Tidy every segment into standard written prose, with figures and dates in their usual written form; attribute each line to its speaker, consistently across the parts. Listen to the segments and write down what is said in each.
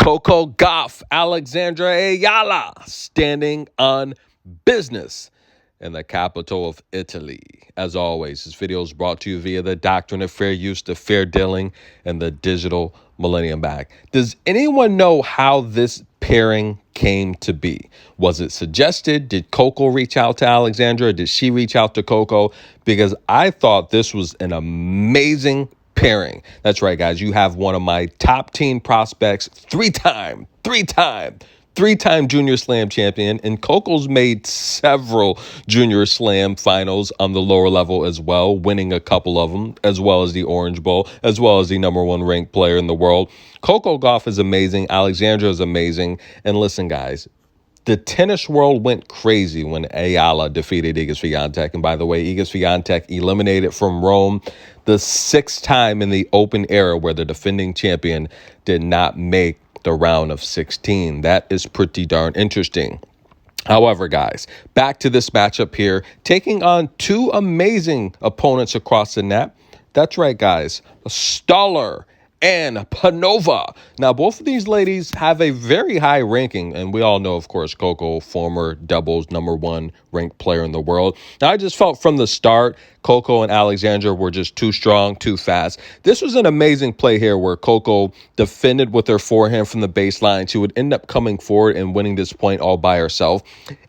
Speaker 1: Coco Gauff Alexandra Eala standing on business in the capital of Italy. As always, this video is brought to you via the doctrine of fair use, the fair dealing, and the digital millennium bag. Does anyone know how this pairing came to be? Was it suggested? Did Coco reach out to Alexandra? Did she reach out to Coco? Because I thought this was an amazing pairing. That's right, guys. You have one of my top teen prospects, three-time Junior Slam champion, and Coco's made several Junior Slam finals on the lower level as well, winning a couple of them, as well as the Orange Bowl, as well as the #1 ranked player in the world. Coco Gauff is amazing. Alexandra is amazing. And listen, guys, the tennis world went crazy when Eala defeated Iga Swiatek. And by the way, Iga Swiatek eliminated from Rome the sixth time in the Open era where the defending champion did not make the round of 16. That is pretty darn interesting. However, guys, back to this matchup here, taking on two amazing opponents across the net. That's right, guys, Stoller and Panova. Now, both of these ladies have a very high ranking, and we all know, of course, Coco, former doubles #1 ranked player in the world. Now, I just felt from the start, Coco and Alexandra were just too strong, too fast. This was an amazing play here where Coco defended with her forehand from the baseline. She would end up coming forward and winning this point all by herself.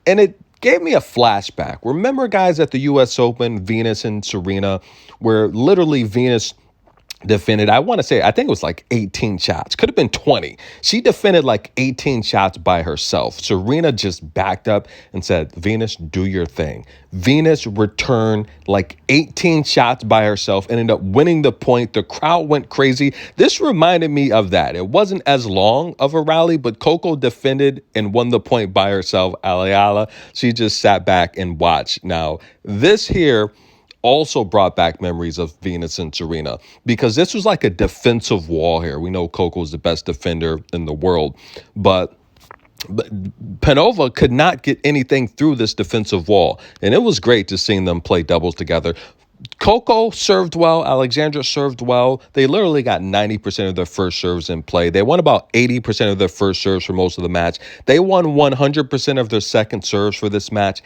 Speaker 1: And it gave me a flashback. Remember, guys, at the U.S. Open, Venus and Serena, where literally Venus defended, I think it was like 18 shots. Could have been 20. She defended like 18 shots by herself. Serena just backed up and said, Venus, do your thing. Venus returned like 18 shots by herself and ended up winning the point. The crowd went crazy. This reminded me of that. It wasn't as long of a rally, but Coco defended and won the point by herself. Eala, she just sat back and watched. Now, this here also brought back memories of Venus and Serena because this was like a defensive wall here. We know Coco is the best defender in the world, but Panova could not get anything through this defensive wall, and it was great to see them play doubles together. Coco served well. Alexandra served well. They literally got 90% of their first serves in play. They won about 80% of their first serves for most of the match. They won 100% of their second serves for this match.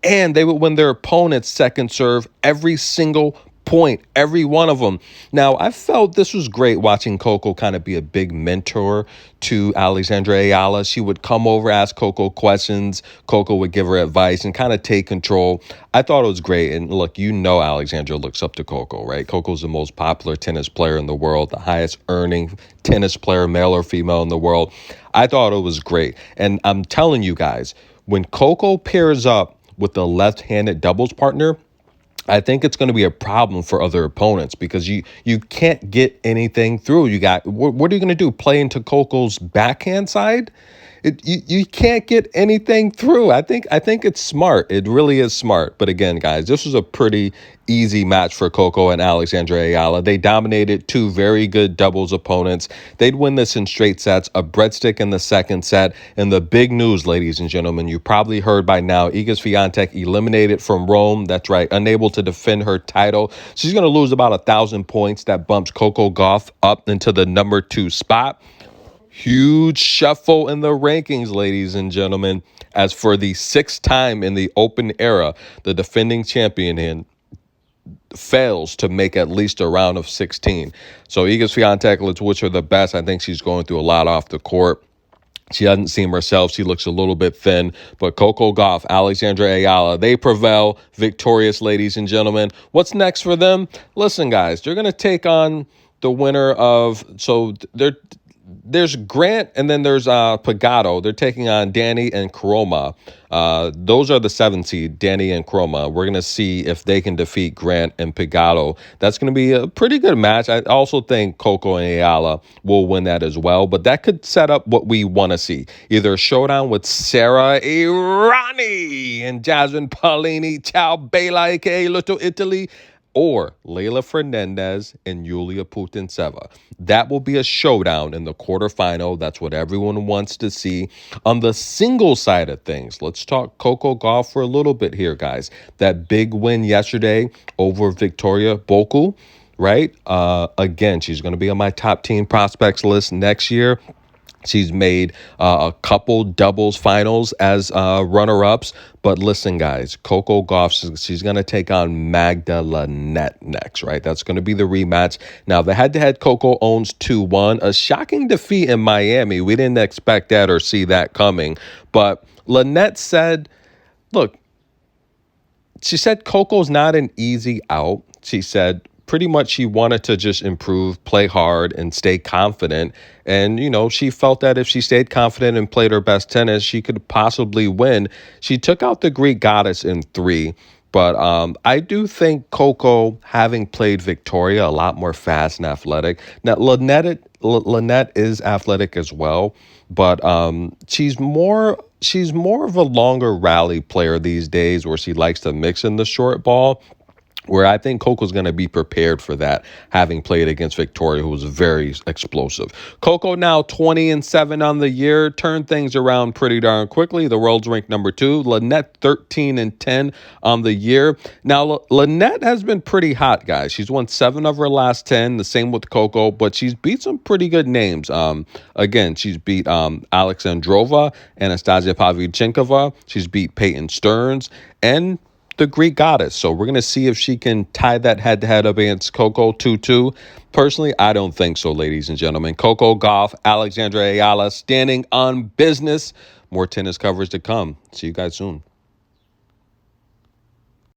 Speaker 1: And they would win their opponent's second serve every single point, every one of them. Now, I felt this was great watching Coco kind of be a big mentor to Alexandra Eala. She would come over, ask Coco questions. Coco would give her advice and kind of take control. I thought it was great. And look, you know Alexandra looks up to Coco, right? Coco's the most popular tennis player in the world, the highest earning tennis player, male or female, in the world. I thought it was great. And I'm telling you guys, when Coco pairs up with the left-handed doubles partner, I think it's going to be a problem for other opponents because you can't get anything through. You got what are you going to do? Play into Coco's backhand side? You can't get anything through. I think it's smart. It really is smart. But again, guys, this was a pretty easy match for Coco and Alexandra Eala. They dominated two very good doubles opponents. They'd win this in straight sets, a breadstick in the second set. And the big news, ladies and gentlemen, you probably heard by now, Iga Swiatek eliminated from Rome. That's right, unable to defend her title. She's going to lose about 1,000 points. That bumps Coco Gauff up into the #2 spot. Huge shuffle in the rankings, ladies and gentlemen, as for the sixth time in the Open era, the defending champion fails to make at least a round of 16. So Iga Swiatek, let's wish her the best. I think she's going through a lot off the court. She hasn't seen herself. She looks a little bit thin. But Coco Gauff, Alexandra Eala, they prevail, victorious, ladies and gentlemen. What's next for them? Listen, guys, they're going to take on the winner of, there's Grant and then there's Pagano. They're taking on Danny and Kroma. Those are the 7 seed, Danny and Kroma. We're going to see if they can defeat Grant and Pagano. That's going to be a pretty good match. I also think Coco and Eala will win that as well. But that could set up what we want to see. Either a showdown with Sara Errani and Jasmine Paolini, Ciao Bella, a.k.a. Little Italy, or Leylah Fernandez and Yulia Putintseva. That will be a showdown in the quarterfinal. That's what everyone wants to see. On the single side of things, let's talk Coco Gauff for a little bit here, guys. That big win yesterday over Victoria Boku, right? Again, she's going to be on my top teen prospects list next year. She's made a couple doubles finals as runner-ups. But listen, guys, Coco Gauff, she's going to take on Magda Lanette next, right? That's going to be the rematch. Now, the head-to-head, Coco owns 2-1. A shocking defeat in Miami. We didn't expect that or see that coming. But Lanette said, look, she said Coco's not an easy out. She said pretty much she wanted to just improve, play hard, and stay confident. And, she felt that if she stayed confident and played her best tennis, she could possibly win. She took out the Greek goddess in 3. But I do think Coco, having played Victoria, a lot more fast and athletic. Now, Lanette is athletic as well, but she's more of a longer rally player these days, where she likes to mix in the short ball, where I think Coco's going to be prepared for that, having played against Victoria, who was very explosive. Coco now 20-7 on the year, turned things around pretty darn quickly. The world's ranked number 2. Lanette 13-10 on the year. Now, Lanette has been pretty hot, guys. She's won 7 of her last 10. The same with Coco, but she's beat some pretty good names. Again, she's beat Alexandrova, Anastasia Pavlyuchenkova. She's beat Peyton Stearns and the Greek goddess. So we're going to see if she can tie that head-to-head up against Coco 2-2. Personally, I don't think so, ladies and gentlemen. Coco Gauff Alexandra Eala standing on business. More tennis coverage to come. See you guys soon.